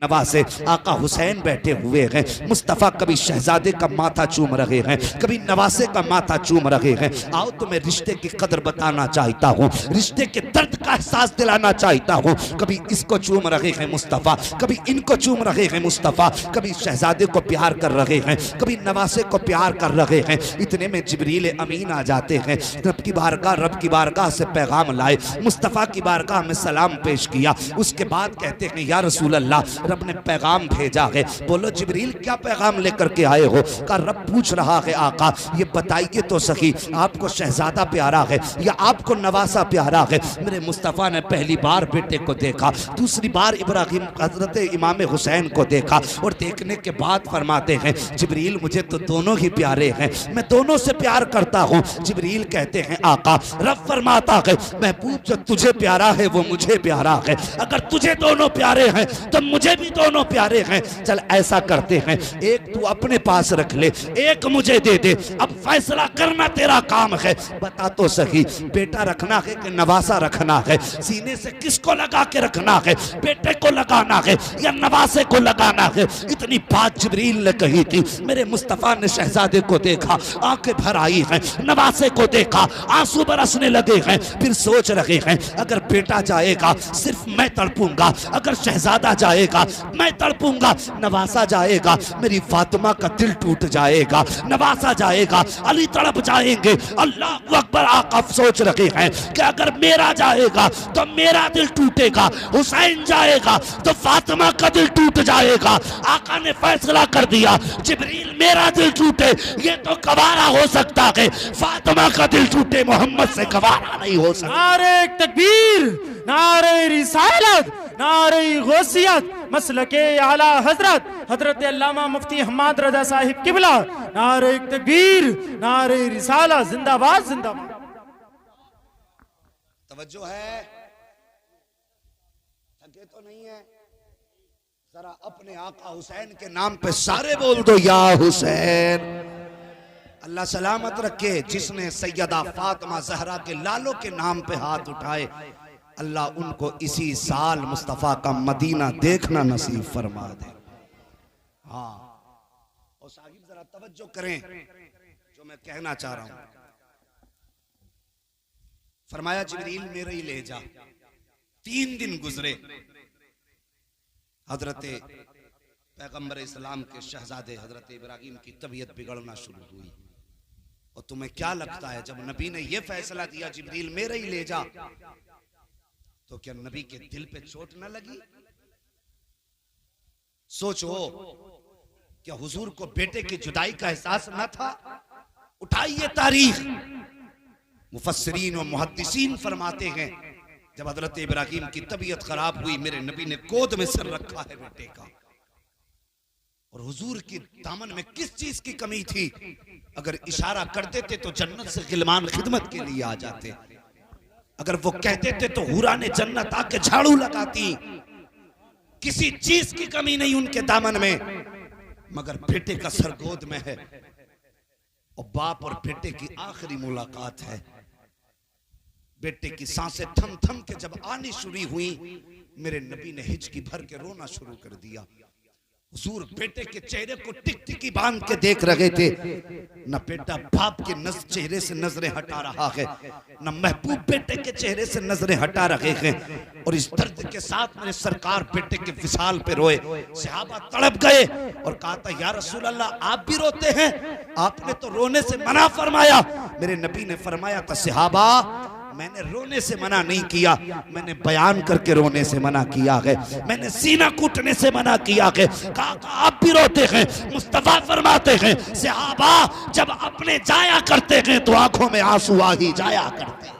नवासे आका हुसैन बैठे हुए हैं। मुस्तफ़ा कभी शहजादे का माथा चूम रहे हैं, कभी नवासे का माथा चूम रहे हैं। आओ तुम्हें रिश्ते की कदर बताना चाहता हूँ, रिश्ते के दर्द का एहसास दिलाना चाहता हूँ। कभी इसको चूम रहे हैं मुस्तफ़ा, कभी इनको चूम रहे हैं मुस्तफ़ा, कभी शहजादे को प्यार कर रहे हैं, कभी नवासे को प्यार कर रहे हैं। इतने में जिब्रील अमीन आ जाते हैं। रब की बारगाह से पैगाम लाए, मुस्तफ़ा की बारगाह में सलाम पेश किया। उसके बाद कहते हैं या रसूल अल्लाह, रब ने पैगाम भेजा है। बोलो जिब्रील क्या पैगाम लेकर के आए हो? का रब पूछ रहा है आका ये बताइए तो सही, आपको शहजादा प्यारा है या आपको नवासा प्यारा है? मेरे मुस्तफ़ा ने पहली बार बेटे को देखा, दूसरी बार इब्राहिम हजरत इमाम हुसैन को देखा और देखने के बाद फरमाते हैं जिब्रील मुझे तो दोनों ही प्यारे हैं, मैं दोनों से प्यार करता हूँ। जिब्रील कहते हैं आका, रब फरमाता है महबूब जो तुझे प्यारा है वो मुझे प्यारा है, अगर तुझे दोनों प्यारे हैं तो मुझे भी दोनों प्यारे हैं। चल ऐसा करते हैं, एक तू अपने पास रख ले, एक मुझे दे दे, अब फैसला करना तेरा काम है। बता तो सही बेटा रखना है कि नवासा रखना है? सीने से किसको लगा के रखना है, बेटे को लगाना है या नवासे को लगाना है? इतनी बात जिब्रील ने कही थी। मेरे मुस्तफ़ा ने शहजादे को देखा, आंखें भर आई हैं, नवासे को देखा, आंसू बरसने लगे हैं। फिर सोच रहे हैं अगर बेटा जाएगा सिर्फ मैं तड़पूंगा, अगर शहजादा जाएगा मैं तड़पूंगा, नवासा जाएगा मेरी फातिमा का दिल टूट जाएगा, नवासा जाएगा अली तड़प जाएंगे। अल्लाह अकबर। आका सोच रहे हैं कि अगर मेरा जाएगा तो मेरा दिल टूटेगा, हुसैन जाएगा तो फातिमा का दिल टूट जाएगा। आका ने फैसला कर दिया जिब्रील मेरा दिल टूटे ये तो गवारा हो सकता है, फातिमा का दिल टूटे मोहम्मद से गवारा नहीं हो सकता। नारे तकबीर, नारे रिसालत, नारे गौसियत, मसलके आला हजरत हजरत अल्लामा मुफ्ती हम्माद रजा साहिब किबला। नारे तकबीर, नारे रिसालत, जिंदाबाद जिंदाबाद। तवज्जो है, थके तो नहीं है? जरा अपने आका हुसैन के नाम पे सारे बोल दो या हुसैन। अल्लाह सलामत रखे। जिसने सैयदा फातिमा जहरा के लालों के नाम पे हाथ उठाए, अल्लाह उनको इसी साल मुस्तफ़ा का मदीना देखना नसीब फरमा दे। हाँ और साहिब जरा तवज्जो करें जो मैं कहना चाह रहा हूं। फरमाया जिब्रील मेरे ही ले जा। 3 दिन गुजरे, हजरत पैगंबर इस्लाम के शहजादे हजरत इब्राहिम की तबीयत बिगड़ना शुरू हुई। और तुम्हें क्या लगता है जब नबी ने यह फैसला दिया जिब्रील मेरे ही ले जा, तो क्या नबी के दिल पे चोट न लगी? सोचो क्या हुजूर को बेटे की जुदाई का एहसास न था? उठाइए तारीख, मुफस्सिरीन और मुहद्दिसीन फरमाते हैं जब हजरत इब्राहिम की तबीयत खराब हुई मेरे नबी ने गोद में सर रखा है बेटे का। और हुजूर की दामन में किस चीज की कमी थी? अगर इशारा कर देते तो जन्नत से गिलमान खिदमत के लिए आ जाते, अगर वो कहते थे तो हुरा ने जन्नत आके झाड़ू लगाती। किसी चीज की कमी नहीं उनके दामन में, मगर बेटे का सर गोद में है और बाप और बेटे की आखिरी मुलाकात है। बेटे की सांसें थम थम के जब आनी शुरू हुई, मेरे नबी ने हिचकी भर के रोना शुरू कर दिया। हुजूर बेटे के चेहरे को टिकटिकी बांध के देख रहे थे। न बेटा बाप के चेहरे से नजरें हटा रहा है, न महबूब बेटे के चेहरे से नजरें हटा रहे हैं। और इस दर्द के साथ मेरे सरकार बेटे के विशाल पे रोए। सहाबा तड़प गए और कहा था या रसूल अल्लाह आप भी रोते हैं? आपने तो रोने से मना फरमाया। मेरे नबी ने फरमाया था सहाबा मैंने रोने से मना नहीं किया, मैंने बयान करके रोने से मना किया है, मैंने सीना कूटने से मना किया है। कहा आप भी रोते हैं? मुस्तफा फरमाते हैं सहाबा जब अपने जाया करते हैं तो आंखों में आंसू आ ही जाया करते।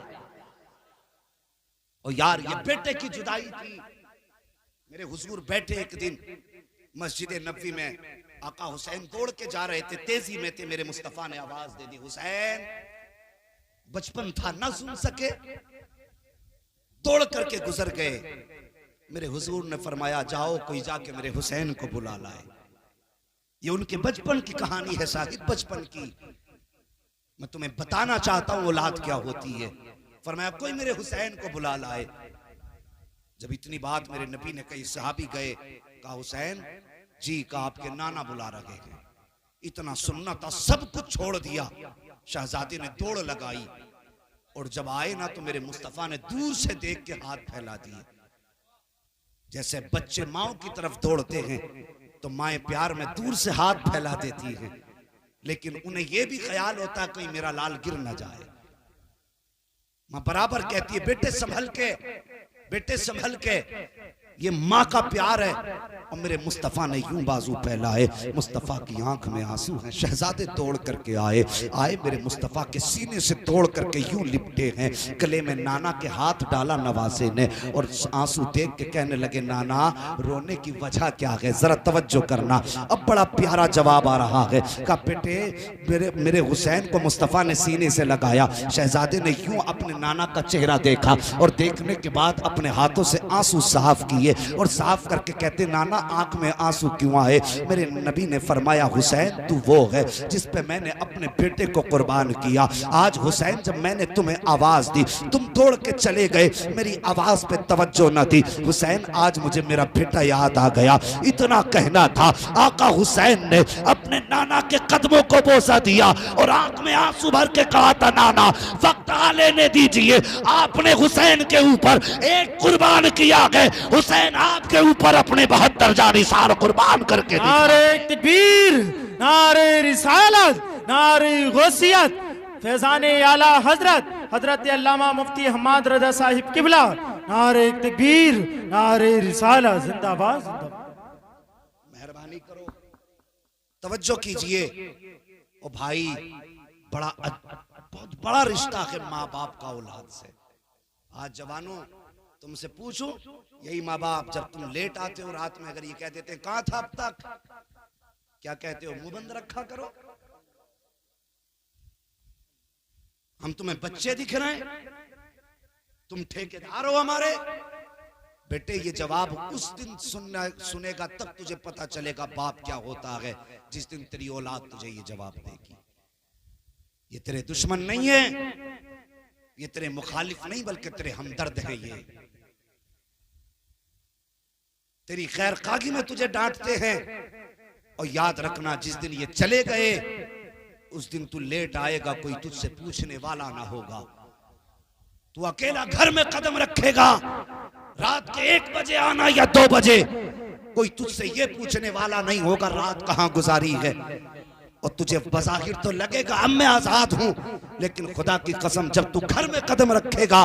और यार ये बेटे की जुदाई थी। मेरे हुजूर बैठे एक दिन मस्जिद नबवी में, आका हुसैन दौड़ के जा रहे थे, तेजी में थे। मेरे मुस्तफा ने आवाज दे दी हुसैन। बचपन था ना सुन सके, दौड़ करके गुजर गए। मेरे हुजूर ने फरमाया जाओ कोई जाके मेरे हुसैन को बुला लाए। ये उनके बचपन की कहानी है साहिब, बचपन की। मैं तुम्हें बताना चाहता हूं औलाद क्या होती है। फरमाया कोई मेरे हुसैन को बुला लाए। जब इतनी बात मेरे नबी ने कही, सहाबी गए, कहा हुसैन जी का आपके नाना बुला रहे हैं। इतना सुनना था, सब कुछ छोड़ दिया। शहजादी ने दौड़ लगाई और जब आए ना तो मेरे मुस्तफा ने दूर से देख के हाथ फैला दिए। जैसे बच्चे माओ की तरफ दौड़ते हैं तो माएं प्यार में दूर से हाथ फैला देती हैं, लेकिन उन्हें यह भी ख्याल होता है कहीं मेरा लाल गिर ना जाए। मां बराबर कहती है बेटे संभल के, बेटे संभल के, ये माँ का प्यार है। और मेरे मुस्तफ़ा ने यूं बाजू फैलाए, मुस्तफ़ा की आंख में आंसू हैं। शहजादे दौड़ करके आए मेरे मुस्तफ़ा के सीने से तोड़ करके यूं लिपटे हैं। गले में नाना के हाथ डाला नवासे ने और आंसू देख के कहने लगे नाना रोने की वजह क्या है, जरा तवज्जो करना। अब बड़ा प्यारा जवाब आ रहा है। कहा बेटे मेरे हुसैन को मुस्तफ़ा ने सीने से लगाया। शहजादे ने यूं अपने नाना का चेहरा देखा और देखने के बाद अपने हाथों से आंसू साफ किए और साफ करके कहते नाना आंख में आंसू क्यों आए? मेरे नबी ने फरमाया हुसैन तू वो है जिस पे मैंने अपने बेटे को कुर्बान किया। आज हुसैन जब मैंने तुम्हें आवाज दी तुम दौड़ के चले गए, मेरी आवाज पे तवज्जो न दी। हुसैन आज मुझे मेरा बेटा याद आ गया। इतना कहना था, आका हुसैन ने अपने नाना के कदमों को बोसा दिया और आंख में आंसू भर के कहा था नाना वक्त आ लेने दीजिए, आपने हुसैन के ऊपर एक कुर्बान किया है, हुसैन आपके ऊपर अपने 72 जानिसार कुर्बान करके नारे तकबीर, नारे रिसालत, नारे गौसियत, फैजाने आला हजरत हजरत अल्लामा मुफ्ती हम्माद रजा साहिब किबला, नारे तकबीर, नारे रिसालत, जिंदाबाद जिंदाबाद। मेहरबानी करो तवज्जो कीजिए। ओ भाई बहुत बड़ा रिश्ता है माँ बाप का औलाद से। आज जवानों तुमसे पूछूं, यही माँ बाप जब तुम लेट आते हो रात में अगर ये कह देते हैं कहां था अब तक, क्या कहते हो? मुंह बंद रखा करो, हम तुम्हें बच्चे दिख रहे हैं, तुम ठेकेदार हो हमारे। बेटे ये जवाब उस दिन सुनेगा तब तुझे पता चलेगा बाप क्या होता है, जिस दिन तेरी औलाद तुझे ये जवाब देगी। ये तेरे दुश्मन नहीं है, ये तेरे मुखालिफ नहीं बल्कि तेरे हमदर्द है। ये तेरी खैर खागी में तुझे डांटते हैं। और याद रखना जिस दिन ये चले गए उस दिन तू लेट आएगा, कोई तुझसे पूछने वाला ना होगा। तू अकेला घर में कदम रखेगा, रात के 1 बजे आना या 2 बजे, कोई तुझसे ये पूछने वाला नहीं होगा रात कहां गुजारी है। और तुझे बज़ाहिर तो लगेगा अब मैं आजाद हूं, लेकिन खुदा की कसम जब तू घर में कदम रखेगा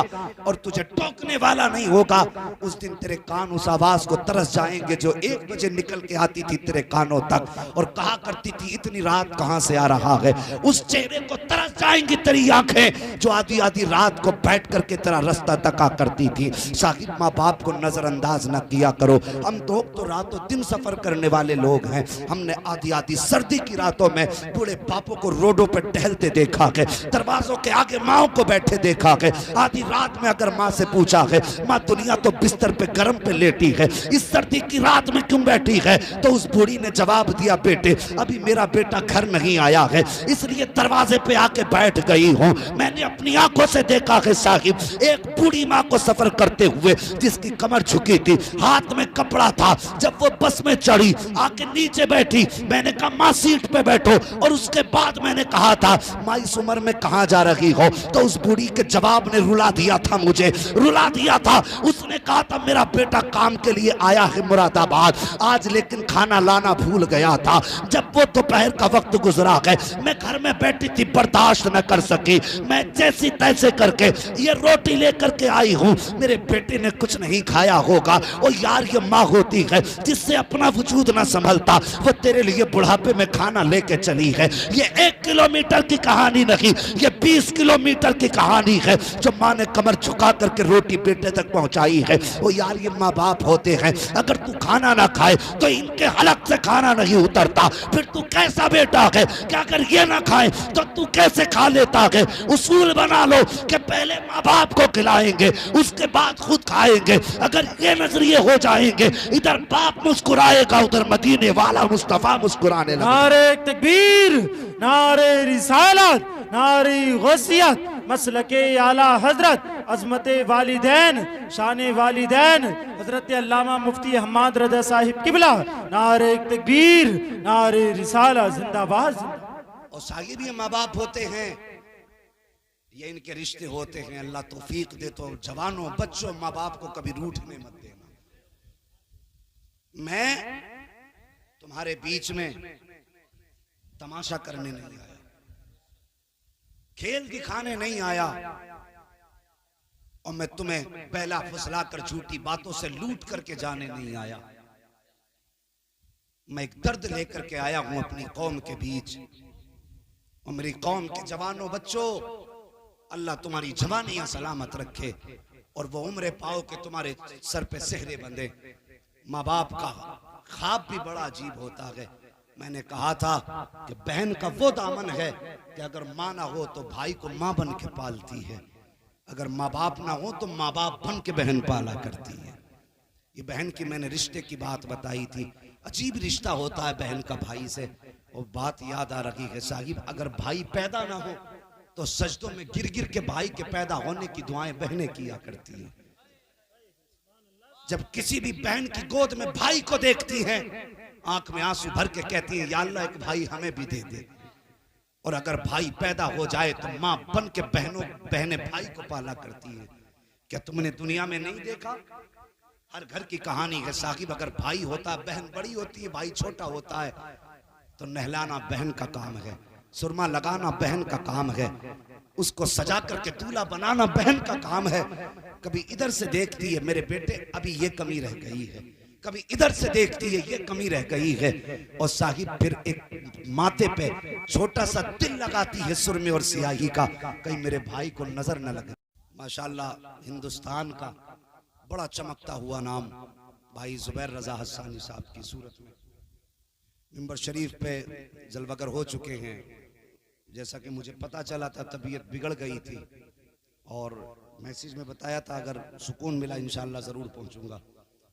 और तुझे टोकने वाला नहीं होगा, उस दिन तेरे कान उस आवाज को तरस जाएंगे जो 1 बजे निकल के आती थी तेरे कानों तक और कहा करती थी इतनी रात कहां से आ रहा है। उस चेहरे को तरस जाएंगी तेरी आंखें जो आधी आधी रात को बैठ करके तेरा रास्ता तका करती थी। साहिब माँ बाप को नजरअंदाज न किया करो। हम तो रातों दिन सफर करने वाले लोग हैं। हमने आधी आधी सर्दी की रातों में बूढ़े बापों को रोडों पर टहलते देखा है, दरवाजों के आगे माओ को बैठे देखा है। आधी रात में अगर माँ से पूछा है माँ दुनिया तो बिस्तर पे गर्म पे लेटी है, इस सर्दी की रात में क्यों बैठी है, तो उस बूढ़ी ने जवाब दिया बेटे अभी मेरा बेटा घर नहीं आया है इसलिए दरवाजे पे आके बैठ गई हूँ। मैंने अपनी आंखों से देखा है साहिब एक बूढ़ी माँ को सफर करते हुए जिसकी कमर झुकी थी, हाथ में कपड़ा था। जब वो बस में चढ़ी आके नीचे बैठी, मैंने कहा माँ सीट पे बैठो, और उसके बाद मैंने कहा था माँ इस उम्र में कहां जा रही हो, तो उस बूढ़ी के जवाब ने रुला दिया था, मुझे रुला दिया था। उसने कहा था मेरा बेटा काम के लिए आया है मुरादाबाद, आज लेकिन खाना लाना भूल गया था। जब वो दोपहर का वक्त गुजरा है मैं घर में बैठी थी, बर्दाश्त न कर सकी, मैं जैसी तैसे करके ये रोटी लेकर के आई हूँ। मेरे बेटे ने कुछ नहीं खाया होगा। और यार ये माँ होती है जिससे अपना वजूद न संभलता, वो तेरे लिए बुढ़ापे में खाना लेके चली है। ये 1 किलोमीटर की कहानी नहीं, ये 20 किलोमीटर की कहानी है जो माँ ने कमर झुका करके रोटी बेटे तक पहुंचाई है। वो यार ये माँ बाप होते हैं, अगर तू खाना ना खाए तो इनके हलक से खाना नहीं उतरता, फिर तू कैसा बेटा है कि अगर ये ना खाए तो तू कैसे खा लेता है। उसूल बना लो कि पहले माँ बाप को खिलाएंगे उसके बाद खुद खाएंगे। अगर ये नजरिए हो जाएंगे, इधर बाप मुस्कुराएगा उधर मदीने वाला मुस्तफा मुस्कुराने लगेगा। नारे तकबीर, नारे रिसालत, नारे गौसियत, मसलके आला हजरत, अजमत वालिदैन, शान वालिदैन, हजरत अल्लामा मुफ्ती हम्माद रज़ा साहिब किबला, नारे तकबीर, नारे रिसाला, जिंदाबाद। और साहिब ये माँ बाप होते हैं, ये इनके रिश्ते होते हैं। अल्लाह तौफीक दे तो जवानों बच्चों माँ बाप को कभी रूठने मत देना। मैं तुम्हारे बीच में तमाशा करने नहीं आया, खेल दिखाने नहीं आया, और मैं तुम्हें पहला फुसला कर झूठी बातों से लूट करके जाने नहीं आया। मैं एक दर्द लेकर के आया हूं अपनी कौम के बीच। और मेरी कौम के जवानों बच्चों, अल्लाह तुम्हारी जवानियां सलामत रखे और वो उम्र पाओ कि तुम्हारे सर पे सेहरे बंधे। माँ बाप का ख्वाब भी बड़ा अजीब होता है। मैंने कहा था कि बहन का वो दामन है कि अगर माँ ना हो तो भाई को माँ बन के पालती है, अगर माँ बाप ना हो तो माँ बाप बन के बहन पाला करती है। ये बहन की मैंने रिश्ते की बात बताई थी। अजीब रिश्ता होता है बहन का भाई से। और बात याद आ रही है साहिब, अगर भाई पैदा ना हो तो सजदों में गिर गिर के भाई के पैदा होने की दुआएं बहनें किया करती हैं। जब किसी भी बहन की गोद में भाई को देखती हैं, आंख में आंसू भर के कहती हैं, या अल्लाह एक भाई हमें भी दे दे। और अगर भाई पैदा हो जाए तो माँ बन के बहनें भाई को पाला करती हैं। क्या तुमने दुनिया में नहीं देखा? हर घर की कहानी है साहिब। अगर भाई होता है, बहन बड़ी होती है, भाई छोटा होता है, तो नहलाना बहन का काम है, सुरमा लगाना बहन का काम है, उसको सजा करके दूल्हा बनाना बहन का काम है। कभी इधर से देखती है मेरे बेटे अभी ये कमी रह गई है, कभी इधर से देखती है ये कमी रह गई है, और साहिब फिर एक माथे पे छोटा सा तिल लगाती है सुरमे और सियाही का, कहीं मेरे भाई को नजर न लगे। माशाल्लाह हिंदुस्तान का बड़ा चमकता हुआ नाम भाई जुबैर रजा हस्सानी साहब की सूरत में मिंबर शरीफ पे जलवगर हो चुके हैं। जैसा कि मुझे पता चला था तबीयत बिगड़ गई थी और मैसेज में बताया था अगर सुकून मिला इंशाअल्लाह ज़रूर पहुंचूंगा।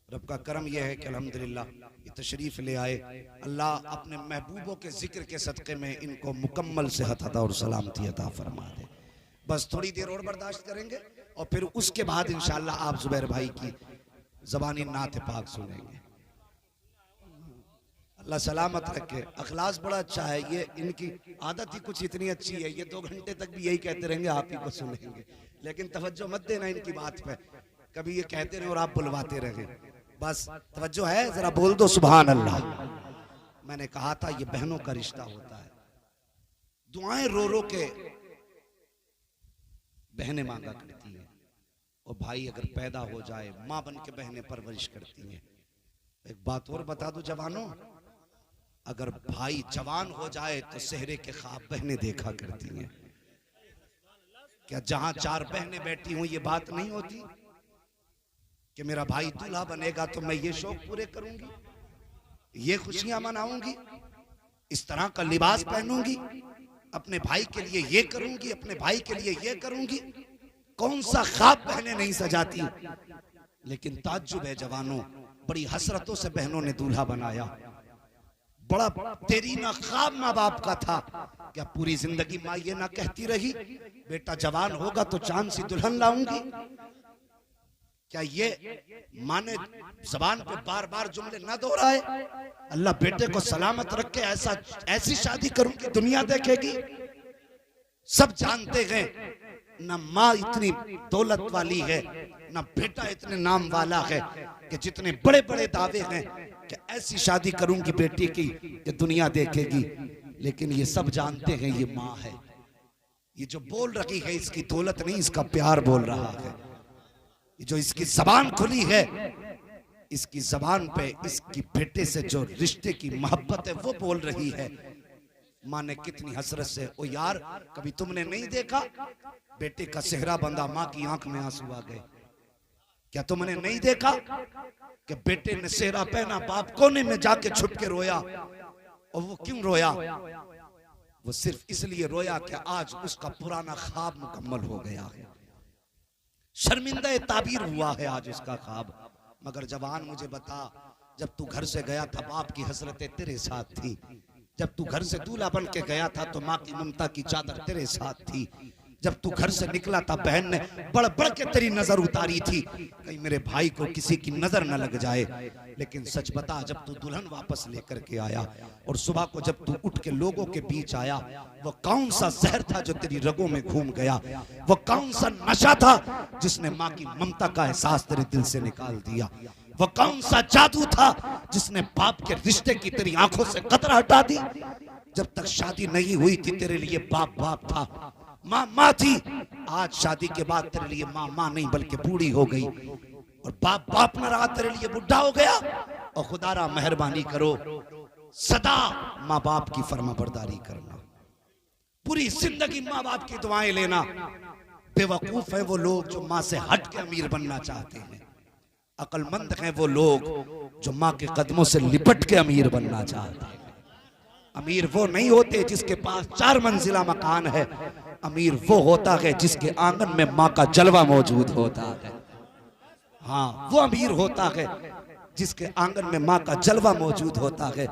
रब का करम यह है कि अल्हम्दुलिल्लाह ये तशरीफ़ ले आए। अल्लाह अपने महबूबों के जिक्र के सदक़े में इनको मुकम्मल सेहत अता और सलामती अता फरमा दे। बस थोड़ी देर और बर्दाश्त करेंगे और फिर उसके बाद इंशाअल्लाह आप जुबैर भाई की ज़बानी नात पाक सुनेंगे। अल्लाह सलामत रखे। अखलास बड़ा अच्छा है, ये इनकी आदत ही कुछ इतनी अच्छी है, ये 2 घंटे तक भी यही कहते रहेंगे आप ही को सुनेंगे, लेकिन तवज्जो मत देना इनकी बात पे। कभी ये कहते रहे और आप बुलवाते रहे, बस तवज्जो है जरा बोल दो सुभान अल्लाह। मैंने कहा था ये बहनों का रिश्ता होता है। दुआएं रो रो के बहनें मांगा करती हैं और भाई अगर पैदा हो जाए माँ बन के बहनें परवरिश करती हैं। एक बात और बता दूं जवानों, अगर भाई जवान हो जाए तो सेहरे के ख्वाब बहनें देखा करती हैं। क्या जहां 4 बहनें बैठी हूं ये बात नहीं होती कि मेरा भाई दूल्हा बनेगा तो मैं ये शौक पूरे करूंगी, ये खुशियां मनाऊंगी, इस तरह का लिबास पहनूंगी, अपने भाई के लिए ये करूंगी, अपने भाई के लिए ये करूंगी। कौन सा ख्वाब बहनें नहीं सजाती। लेकिन ताज्जुब है जवानों, बड़ी हसरतों से बहनों ने दूल्हा बनाया। बड़ा तेरीना ख्वाब माँ बाप का था। क्या पूरी जिंदगी माँ ये ना कहती रही बेटा जवान होगा तो चांद सी दुल्हन लाऊंगी? क्या ये माँ ने जबान पे बार बार जुमले ना दोहराए? अल्लाह बेटे को सलामत रख के ऐसी शादी करूंगी दुनिया देखेगी। सब जानते हैं ना माँ इतनी दौलत वाली है ना बेटा इतने नाम वाला है कि जितने बड़े बड़े दावे हैं कि ऐसी शादी करूंगी बेटी की कि दुनिया देखेगी। लेकिन ये सब जानते हैं ये माँ है। ये जो बोल रही है इसकी दौलत नहीं, इसका प्यार बोल रहा है। ये जो इसकी जबान खुली है, इसकी जबान पे इसकी बेटे से जो रिश्ते की मोहब्बत है वो बोल रही है। माँ ने कितनी हसरत से, ओ यार कभी तुमने नहीं देखा बेटे का सेहरा बंधा माँ की आंख में आंसू आ गए? क्या तुमने नहीं देखा कि बेटे ने सेहरा पहना, बाप कोने में जाके छुप के रोया? और वो क्यों रोया? वो सिर्फ इसलिए रोया कि आज उसका पुराना ख्वाब मुकम्मल हो गया है। शर्मिंदा ताबीर हुआ है आज उसका ख्वाब। मगर जवान मुझे बता, जब तू घर से गया था बाप की हसरतें तेरे साथ थी, जब तू घर से दूल्हा बन के गया था तो माँ की ममता की चादर तेरे साथ थी, जब तू घर से निकला था बहन ने बढ़ बढ़ के तेरी नजर उतारी थी, कहीं मेरे भाई को किसी की नजर न लग जाए। लेकिन सच बता, जब तू दुल्हन वापस लेकर के आया और सुबह को जब तू उठ के लोगों के बीच आया, वो कौन सा जहर था जो तेरी रगों में घूम गया? वो कौन सा नशा था जिसने माँ की ममता का एहसास तेरे दिल से निकाल दिया? वो कौन सा जादू था जिसने बाप के रिश्ते की तेरी आंखों से कतरा हटा दी? जब तक शादी नहीं हुई थी तेरे लिए बाप बाप था, माँ माँ थी। आज शादी के बाद तेरे लिए माँ माँ नहीं बल्कि बूढ़ी हो गई, और बाप बाप न रहा, तेरे लिए बुढ़ा हो गया। और खुदारा मेहरबानी करो, सदा माँ बाप की फर्माबरदारी करना, पूरी जिंदगी माँ बाप की दुआएं लेना। बेवकूफ है वो लोग जो माँ से हट के अमीर बनना चाहते हैं, अक्लमंद हैं वो लोग जो माँ के कदमों से लिपट के अमीर बनना चाहते हैं। अमीर वो नहीं होते जिसके पास 4 मंजिला मकान है, अमीर वो होता है जिसके आंगन में माँ का जलवा मौजूद होता है। हाँ, वो अमीर होता है जिसके आंगन में माँ का जलवा मौजूद होता है।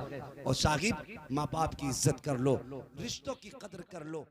और साहिब, माँ बाप की इज्जत कर लो, रिश्तों की कदर कर लो।